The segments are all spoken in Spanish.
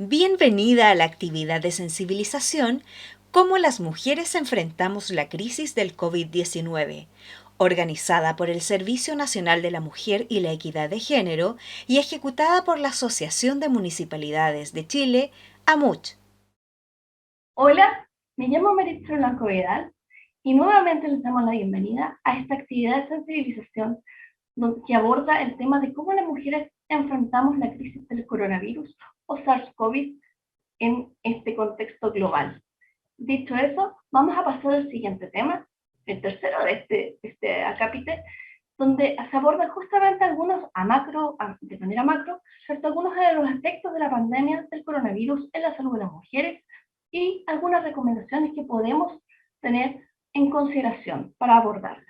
Bienvenida a la actividad de sensibilización Cómo las mujeres enfrentamos la crisis del COVID-19, organizada por el Servicio Nacional de la Mujer y la Equidad de Género y ejecutada por la Asociación de Municipalidades de Chile, AMUCH. Hola, me llamo Maritza Blanco Vidal y nuevamente les damos la bienvenida a esta actividad de sensibilización que aborda el tema de cómo las mujeres enfrentamos la crisis del coronavirus o SARS-CoV en este contexto global. Dicho eso, vamos a pasar al siguiente tema, el tercero de este acápite, donde se abordan justamente algunos de manera macro, ¿cierto? Algunos de los aspectos de la pandemia del coronavirus en la salud de las mujeres y algunas recomendaciones que podemos tener en consideración para abordarlas.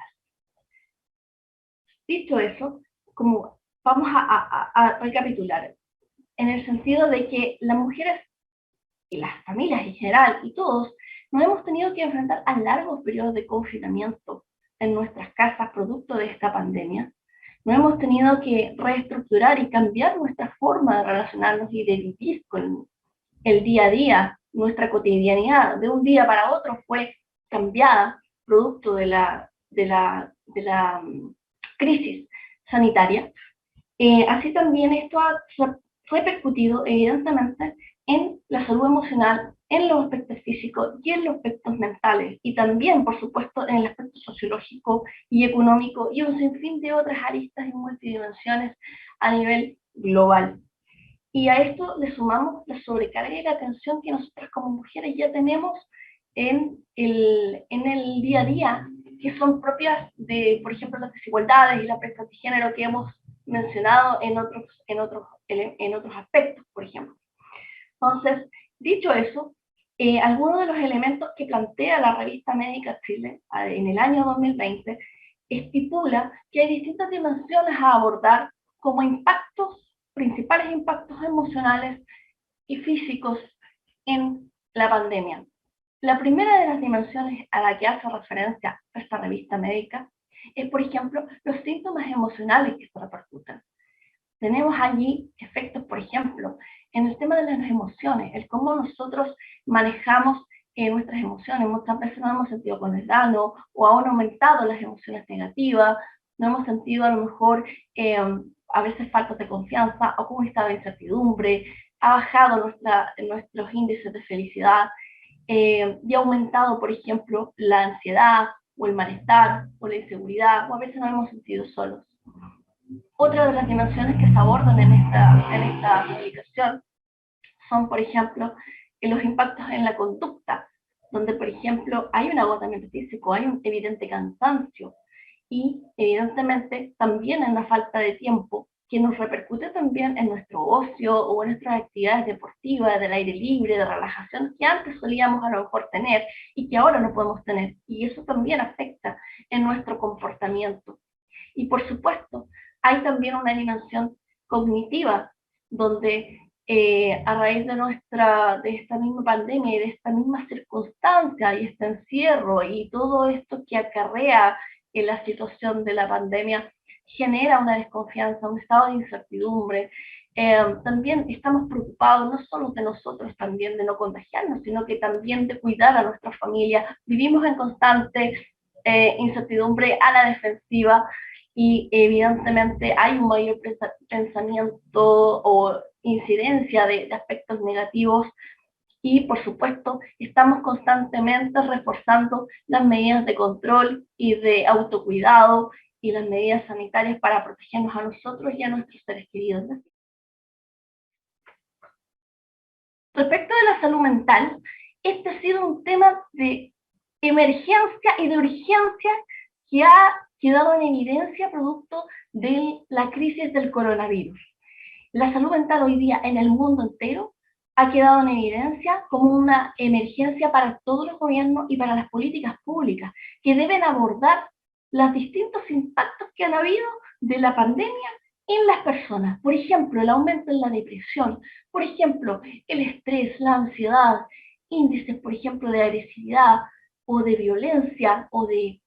Dicho eso, como vamos a recapitular, en el sentido de que las mujeres y las familias en general y todos nos hemos tenido que enfrentar a largos periodos de confinamiento en nuestras casas producto de esta pandemia. Nos hemos tenido que reestructurar y cambiar nuestra forma de relacionarnos y de vivir con el día a día. Nuestra cotidianidad de un día para otro fue cambiada producto de la crisis sanitaria. Así también esto ha repercutido evidentemente en la salud emocional, en los aspectos físicos y en los aspectos mentales, y también, por supuesto, en el aspecto sociológico y económico, y un sinfín de otras aristas y multidimensiones a nivel global. Y a esto le sumamos la sobrecarga y la tensión que nosotras como mujeres ya tenemos en el día a día, que son propias de, por ejemplo, las desigualdades y la brecha de género que hemos mencionado en otros aspectos, por ejemplo. Entonces, dicho eso, algunos de los elementos que plantea la revista Médica Chile en el año 2020 estipula que hay distintas dimensiones a abordar como principales impactos emocionales y físicos en la pandemia. La primera de las dimensiones a la que hace referencia esta revista médica es, por ejemplo, los síntomas emocionales que se repercuten. Tenemos allí efectos, por ejemplo, en el tema de las emociones, el cómo nosotros manejamos nuestras emociones. Muchas veces nos hemos sentido con desgano o han aumentado las emociones negativas, no hemos sentido a lo mejor a veces falta de confianza o como un estado de incertidumbre, ha bajado nuestros índices de felicidad y ha aumentado, por ejemplo, la ansiedad o el malestar o la inseguridad, o a veces nos hemos sentido solos. Otra de las dimensiones que se abordan en esta publicación son, por ejemplo, los impactos en la conducta, donde, por ejemplo, hay un agotamiento físico, hay un evidente cansancio y, evidentemente, también en la falta de tiempo, que nos repercute también en nuestro ocio o en nuestras actividades deportivas, del aire libre, de relajación, que antes solíamos a lo mejor tener y que ahora no podemos tener. Y eso también afecta en nuestro comportamiento. Y por supuesto, hay también una dimensión cognitiva, donde a raíz de esta misma pandemia y de esta misma circunstancia y este encierro y todo esto que acarrea en la situación de la pandemia, genera una desconfianza, un estado de incertidumbre. También estamos preocupados no solo de nosotros también de no contagiarnos, sino que también de cuidar a nuestra familia. Vivimos en constante incertidumbre a la defensiva y evidentemente hay un mayor pensamiento o incidencia de aspectos negativos y por supuesto estamos constantemente reforzando las medidas de control y de autocuidado y las medidas sanitarias para protegernos a nosotros y a nuestros seres queridos. Respecto de la salud mental, este ha sido un tema de emergencia y de urgencia que ha quedado en evidencia producto de la crisis del coronavirus. La salud mental hoy día en el mundo entero ha quedado en evidencia como una emergencia para todos los gobiernos y para las políticas públicas que deben abordar los distintos impactos que han habido de la pandemia en las personas. Por ejemplo, el aumento en la depresión, por ejemplo, el estrés, la ansiedad, índices, por ejemplo, de agresividad o de violencia o de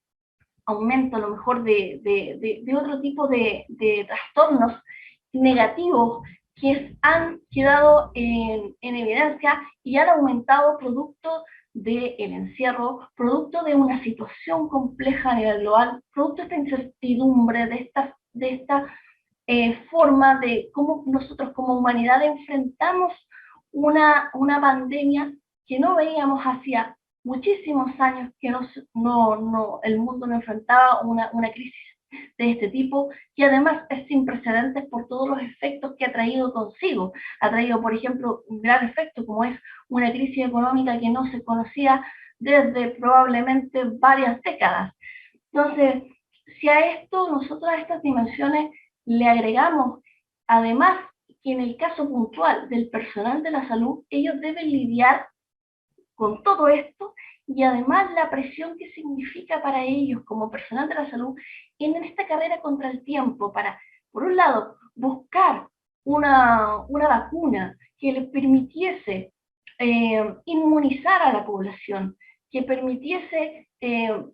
aumento a lo mejor de otro tipo de trastornos negativos que han quedado en evidencia y han aumentado producto del encierro, producto de una situación compleja a nivel global, producto de esta incertidumbre, de esta forma de cómo nosotros como humanidad enfrentamos una pandemia que no veíamos hacía muchísimos años que el mundo no enfrentaba una crisis de este tipo, y además es sin precedentes por todos los efectos que ha traído consigo. Ha traído, por ejemplo, un gran efecto como es una crisis económica que no se conocía desde probablemente varias décadas. Entonces, si a esto, nosotros a estas dimensiones le agregamos, además, que en el caso puntual del personal de la salud, ellos deben lidiar con todo esto y además la presión que significa para ellos como personal de la salud en esta carrera contra el tiempo para, por un lado, buscar una vacuna que les permitiese inmunizar a la población, que permitiese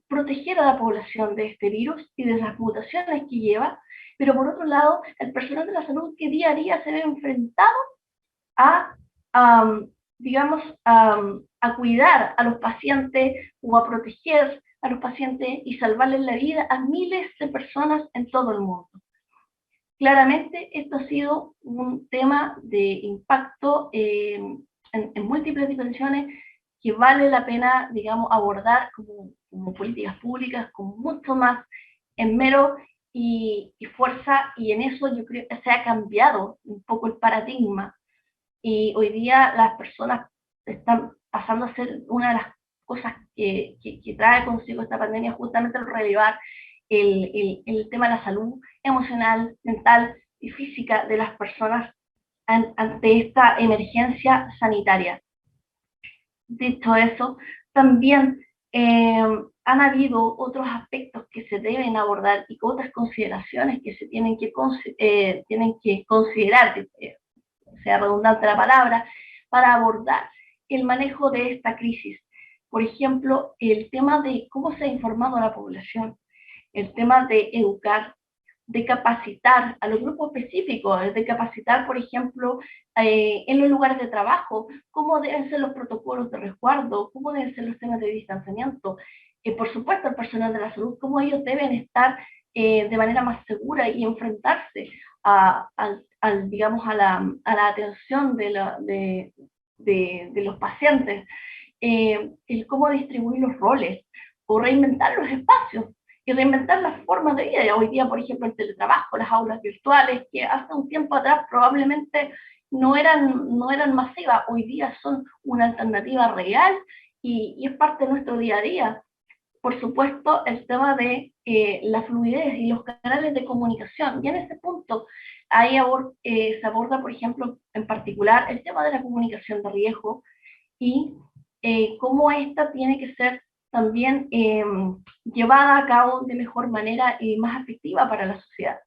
proteger a la población de este virus y de las mutaciones que lleva, pero por otro lado, el personal de la salud que día a día se ve enfrentado a, digamos, a cuidar a los pacientes o a proteger a los pacientes y salvarles la vida a miles de personas en todo el mundo. Claramente, esto ha sido un tema de impacto en múltiples dimensiones que vale la pena, digamos, abordar como políticas públicas con mucho más esmero y fuerza, y en eso yo creo que se ha cambiado un poco el paradigma y hoy día las personas están pasando a ser una de las cosas que trae consigo esta pandemia, justamente el relevar el tema de la salud emocional, mental y física de las personas ante esta emergencia sanitaria. Dicho eso, también han habido otros aspectos que se deben abordar y otras consideraciones que se tienen que considerar, sea redundante la palabra, para abordar el manejo de esta crisis. Por ejemplo, el tema de cómo se ha informado a la población, el tema de educar, de capacitar a los grupos específicos, de capacitar, por ejemplo, en los lugares de trabajo, cómo deben ser los protocolos de resguardo, cómo deben ser los temas de distanciamiento, por supuesto el personal de la salud, cómo ellos deben estar de manera más segura y enfrentarse digamos, a la atención de los pacientes, el cómo distribuir los roles o reinventar los espacios y reinventar las formas de vida. Hoy día, por ejemplo, el teletrabajo, las aulas virtuales, que hace un tiempo atrás probablemente no eran masivas, hoy día son una alternativa real y es parte de nuestro día a día. Por supuesto, el tema de la fluidez y los canales de comunicación. Y en ese punto, ahí se aborda, por ejemplo, en particular, el tema de la comunicación de riesgo y cómo esta tiene que ser también llevada a cabo de mejor manera y más efectiva para la sociedad.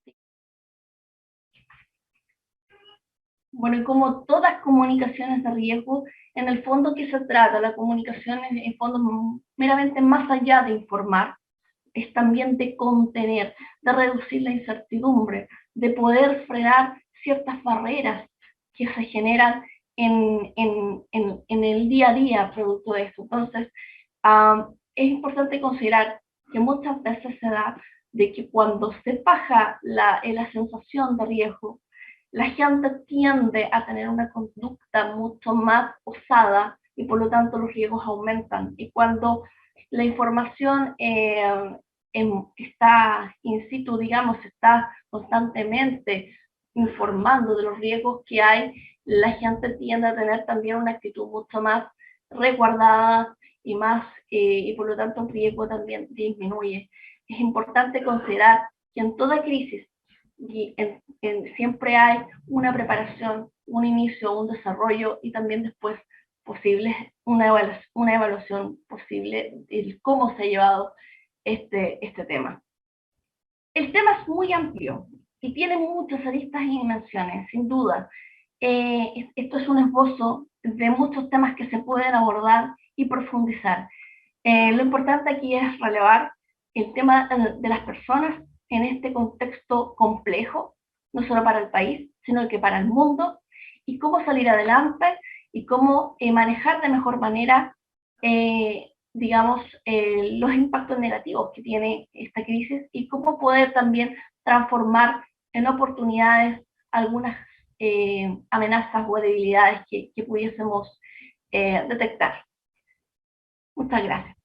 Bueno, y como todas comunicaciones de riesgo, en el fondo que se trata, la comunicación en fondo meramente más allá de informar, es también de contener, de reducir la incertidumbre, de poder frenar ciertas barreras que se generan en el día a día producto de eso. Entonces, es importante considerar que muchas veces se da de que cuando se baja la sensación de riesgo, la gente tiende a tener una conducta mucho más osada y por lo tanto los riesgos aumentan. Y cuando la información está in situ, digamos, está constantemente informando de los riesgos que hay, la gente tiende a tener también una actitud mucho más resguardada y más, y por lo tanto el riesgo también disminuye. Es importante considerar que en toda crisis y siempre hay una preparación, un inicio, un desarrollo y también después posibles, una evaluación posible de cómo se ha llevado este tema. El tema es muy amplio y tiene muchas aristas y dimensiones, sin duda. Esto es un esbozo de muchos temas que se pueden abordar y profundizar. Lo importante aquí es relevar el tema de las personas en este contexto complejo, no solo para el país, sino que para el mundo, y cómo salir adelante y cómo manejar de mejor manera, digamos, los impactos negativos que tiene esta crisis y cómo poder también transformar en oportunidades algunas amenazas o debilidades que pudiésemos detectar. Muchas gracias.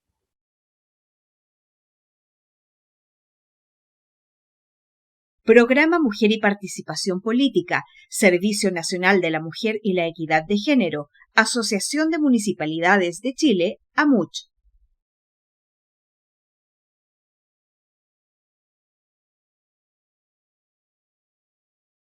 Programa Mujer y Participación Política, Servicio Nacional de la Mujer y la Equidad de Género, Asociación de Municipalidades de Chile, AMUCH.